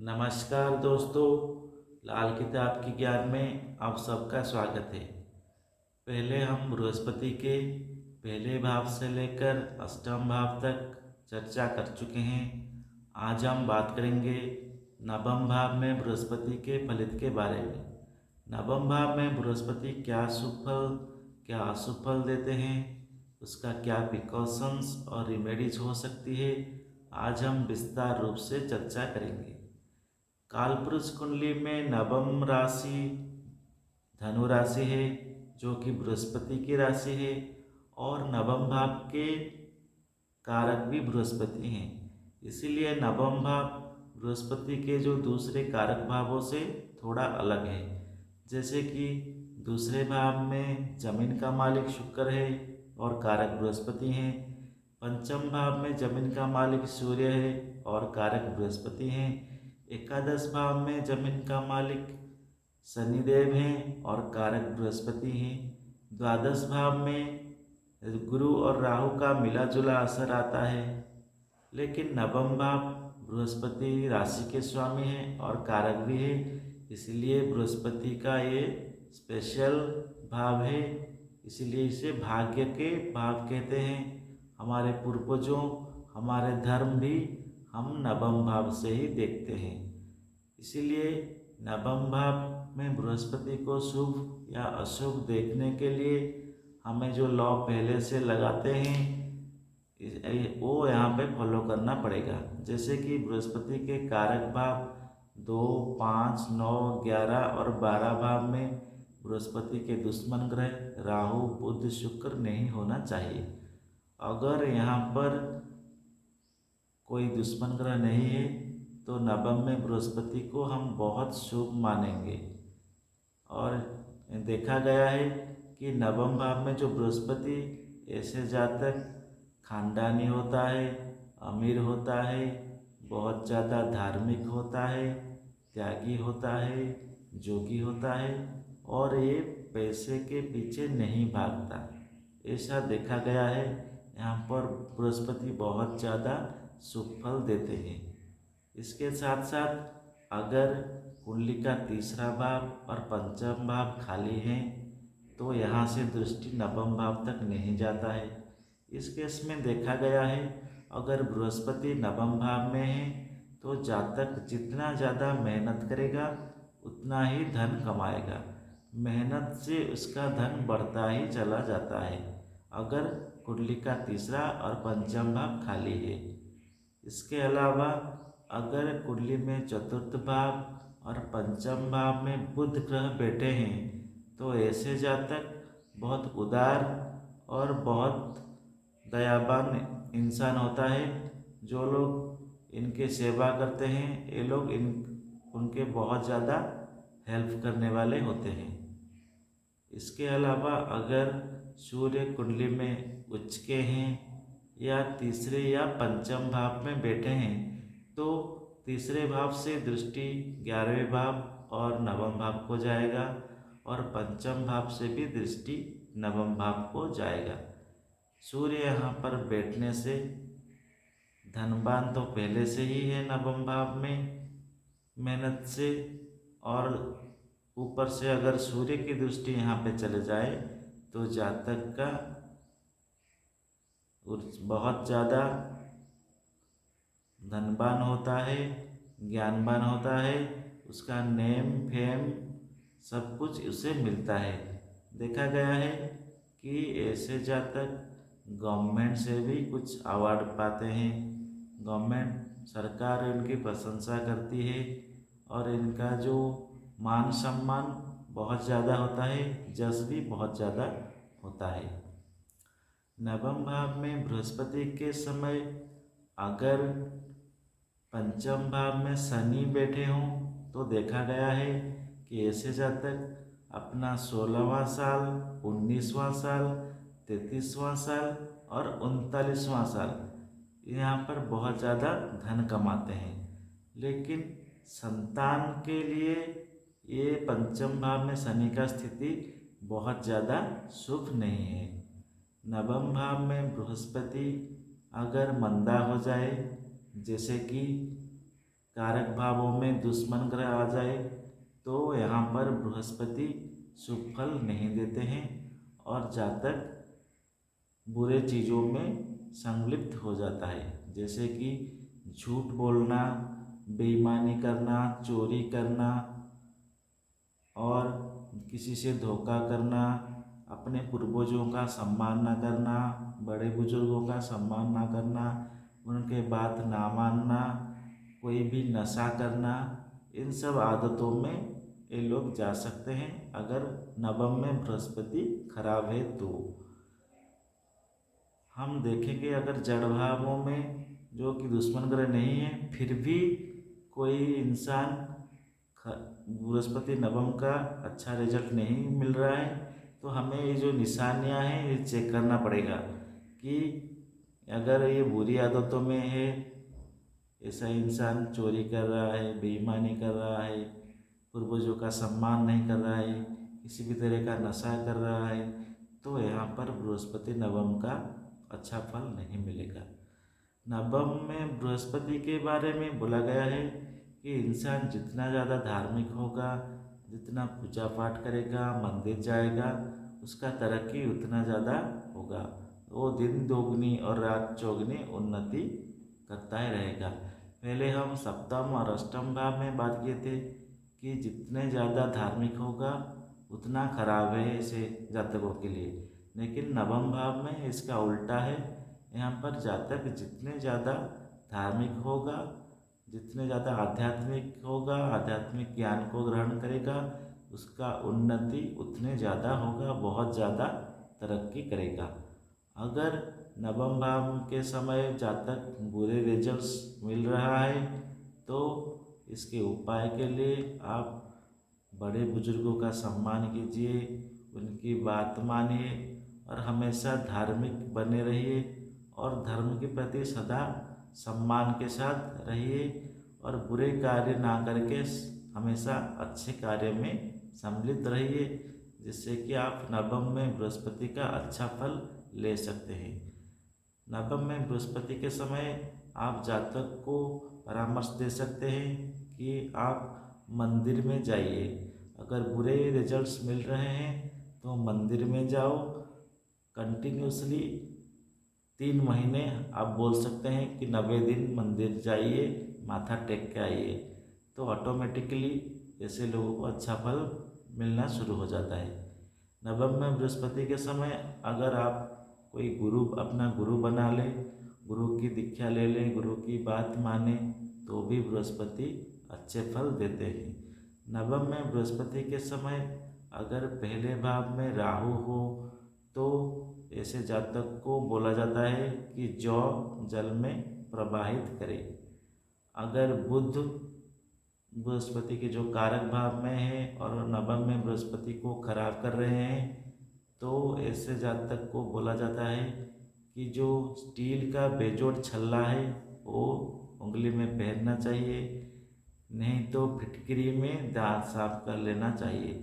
नमस्कार दोस्तों, लाल किताब की ज्ञान में आप सबका स्वागत है। पहले हम बृहस्पति के पहले भाव से लेकर अष्टम भाव तक चर्चा कर चुके हैं। आज हम बात करेंगे नवम भाव में बृहस्पति के फलित के बारे में। नवम भाव में बृहस्पति क्या शुभ फल क्या अशुभ फल देते हैं, उसका क्या प्रिकॉशंस और रिमेडीज हो सकती है, आज हम विस्तार रूप से चर्चा करेंगे। कालपुरुष कुंडली में नवम राशि धनु राशि है, जो कि बृहस्पति की राशि है, और नवम भाव के कारक भी बृहस्पति हैं। इसीलिए नवम भाव बृहस्पति के जो दूसरे कारक भावों से थोड़ा अलग है। जैसे कि दूसरे भाव में जमीन का मालिक शुक्र है और कारक बृहस्पति हैं। पंचम भाव में जमीन का मालिक सूर्य है और कारक बृहस्पति हैं। एकादश भाव में जमीन का मालिक शनिदेव हैं और कारक बृहस्पति हैं। द्वादश भाव में गुरु और राहु का मिला जुला असर आता है। लेकिन नवम भाव बृहस्पति राशि के स्वामी हैं और कारक भी है, इसलिए बृहस्पति का ये स्पेशल भाव है। इसलिए इसे भाग्य के भाव कहते हैं। हमारे पूर्वजों, हमारे धर्म भी हम नवम भाव से ही देखते हैं। इसीलिए नवम भाव में बृहस्पति को शुभ या अशुभ देखने के लिए हमें जो लॉ पहले से लगाते हैं वो यहाँ पे फॉलो करना पड़ेगा। जैसे कि बृहस्पति के कारक भाव 2, 5, 9, 11 और 12 भाव में बृहस्पति के दुश्मन ग्रह राहु, बुध, शुक्र नहीं होना चाहिए। अगर यहाँ पर कोई दुश्मन ग्रह नहीं है तो नवम में बृहस्पति को हम बहुत शुभ मानेंगे। और देखा गया है कि नवम भाव में जो बृहस्पति, ऐसे जातक खानदानी होता है, अमीर होता है, बहुत ज़्यादा धार्मिक होता है, त्यागी होता है, जोगी होता है और ये पैसे के पीछे नहीं भागता। ऐसा देखा गया है। यहाँ पर बृहस्पति बहुत ज़्यादा शुभ फल देते हैं। इसके साथ साथ अगर कुंडली का तीसरा भाव और पंचम भाव खाली हैं तो यहाँ से दृष्टि नवम भाव तक नहीं जाता है। इस केस में देखा गया है, अगर बृहस्पति नवम भाव में है तो जातक जितना ज़्यादा मेहनत करेगा उतना ही धन कमाएगा। मेहनत से उसका धन बढ़ता ही चला जाता है अगर कुंडली का तीसरा और पंचम भाव खाली है। इसके अलावा अगर कुंडली में चतुर्थ भाव और पंचम भाव में बुध ग्रह बैठे हैं तो ऐसे जातक बहुत उदार और बहुत दयावान इंसान होता है। जो लोग इनके सेवा करते हैं ये लोग उनके बहुत ज़्यादा हेल्प करने वाले होते हैं। इसके अलावा अगर सूर्य कुंडली में उच्च के हैं या तीसरे या पंचम भाव में बैठे हैं तो तीसरे भाव से दृष्टि 11वें भाव और नवम भाव को जाएगा और पंचम भाव से भी दृष्टि नवम भाव को जाएगा। सूर्य यहाँ पर बैठने से धनवान तो पहले से ही है नवम भाव में मेहनत से, और ऊपर से अगर सूर्य की दृष्टि यहाँ पे चले जाए तो जातक का बहुत ज़्यादा धनवान होता है, ज्ञानवान होता है, उसका नेम फेम सब कुछ उसे मिलता है। देखा गया है कि ऐसे जातक गवर्नमेंट से भी कुछ अवार्ड पाते हैं। गवर्नमेंट सरकार इनकी प्रशंसा करती है और इनका जो मान सम्मान बहुत ज़्यादा होता है, जस भी बहुत ज़्यादा होता है। नवम भाव में बृहस्पति के समय अगर पंचम भाव में शनि बैठे हों तो देखा गया है कि ऐसे जातक अपना 16वां साल, 19वां साल, 33वां साल और 39वां साल यहाँ पर बहुत ज़्यादा धन कमाते हैं। लेकिन संतान के लिए ये पंचम भाव में शनि का स्थिति बहुत ज़्यादा शुभ नहीं है। नवम भाव में बृहस्पति अगर मंदा हो जाए, जैसे कि कारक भावों में दुश्मन ग्रह आ जाए तो यहाँ पर बृहस्पति शुभ फल नहीं देते हैं और जातक बुरे चीज़ों में संलिप्त हो जाता है, जैसे कि झूठ बोलना, बेईमानी करना, चोरी करना और किसी से धोखा करना, अपने पूर्वजों का सम्मान न करना, बड़े बुजुर्गों का सम्मान न करना, उनके बात ना मानना, कोई भी नशा करना, इन सब आदतों में ये लोग जा सकते हैं अगर नवम में बृहस्पति खराब है तो। हम देखेंगे अगर जड़ भावों में जो कि दुश्मन ग्रह नहीं है फिर भी कोई इंसान बृहस्पति नवम का अच्छा रिजल्ट नहीं मिल रहा है तो हमें ये जो निशानियां हैं ये चेक करना पड़ेगा कि अगर ये बुरी आदतों में है, ऐसा इंसान चोरी कर रहा है, बेईमानी कर रहा है, पूर्वजों का सम्मान नहीं कर रहा है, किसी भी तरह का नशा कर रहा है, तो यहाँ पर बृहस्पति नवम का अच्छा फल नहीं मिलेगा। नवम में बृहस्पति के बारे में बोला गया है कि इंसान जितना ज़्यादा धार्मिक होगा, जितना पूजा पाठ करेगा, मंदिर जाएगा, उसका तरक्की उतना ज़्यादा होगा। वो दिन दोगुनी और रात चौगुनी उन्नति करता ही रहेगा। पहले हम सप्तम और अष्टम भाव में बात किए थे कि जितने ज़्यादा धार्मिक होगा उतना खराब है ऐसे जातकों के लिए, लेकिन नवम भाव में इसका उल्टा है। यहाँ पर जातक जितने ज़्यादा धार्मिक होगा, जितने ज़्यादा आध्यात्मिक होगा, आध्यात्मिक ज्ञान को ग्रहण करेगा, उसका उन्नति उतने ज़्यादा होगा, बहुत ज़्यादा तरक्की करेगा। अगर नवम भाव के समय जातक बुरे रिजल्ट्स मिल रहा है तो इसके उपाय के लिए आप बड़े बुजुर्गों का सम्मान कीजिए, उनकी बात मानिए और हमेशा धार्मिक बने रहिए और धर्म के प्रति सदा सम्मान के साथ रहिए और बुरे कार्य ना करके हमेशा अच्छे कार्य में सम्मिलित रहिए, जिससे कि आप नवम में बृहस्पति का अच्छा फल ले सकते हैं। नवम में बृहस्पति के समय आप जातक को परामर्श दे सकते हैं कि आप मंदिर में जाइए। अगर बुरे रिजल्ट्स मिल रहे हैं तो मंदिर में जाओ, कंटिन्यूसली 3 महीने आप बोल सकते हैं कि 90 दिन मंदिर जाइए, माथा टेक के आइए, तो ऑटोमेटिकली ऐसे लोगों को अच्छा फल मिलना शुरू हो जाता है। नवम में बृहस्पति के समय अगर आप कोई गुरु अपना गुरु बना ले, गुरु की दीक्षा ले ले, गुरु की बात माने, तो भी बृहस्पति अच्छे फल देते हैं। नवम में बृहस्पति के समय अगर पहले भाव में राहु हो तो ऐसे जातक को बोला जाता है कि जौ जल में प्रवाहित करे। अगर बुध बृहस्पति के जो कारक भाव में है और नवम में बृहस्पति को खराब कर रहे हैं तो ऐसे जातक को बोला जाता है कि जो स्टील का बेजोड़ छल्ला है वो उंगली में पहनना चाहिए, नहीं तो फिटकरी में दांत साफ कर लेना चाहिए।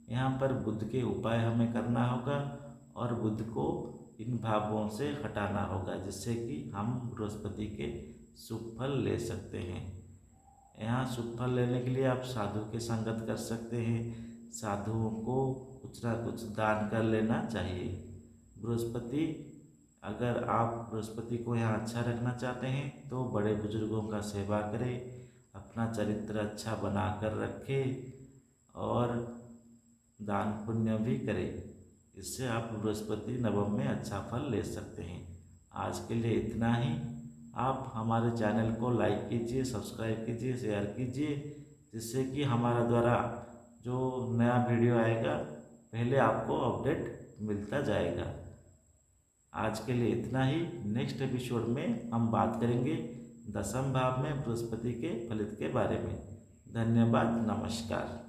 यहाँ पर बुध के उपाय हमें करना होगा और बुध को इन भावों से हटाना होगा, जिससे कि हम बृहस्पति के शुभ फल ले सकते हैं। यहाँ शुभ फल लेने के लिए आप साधु के संगत कर सकते हैं, साधुओं को कुछ ना कुछ दान कर लेना चाहिए। बृहस्पति अगर आप बृहस्पति को यहाँ अच्छा रखना चाहते हैं तो बड़े बुजुर्गों का सेवा करें, अपना चरित्र अच्छा बना कर रखें और दान पुण्य भी करें। इससे आप बृहस्पति नवम में अच्छा फल ले सकते हैं। आज के लिए इतना ही। आप हमारे चैनल को लाइक कीजिए, सब्सक्राइब कीजिए, शेयर कीजिए, जिससे कि हमारा द्वारा जो नया वीडियो आएगा पहले आपको अपडेट मिलता जाएगा। आज के लिए इतना ही। नेक्स्ट एपिसोड में हम बात करेंगे दसम भाव में बृहस्पति के फलित के बारे में। धन्यवाद, नमस्कार।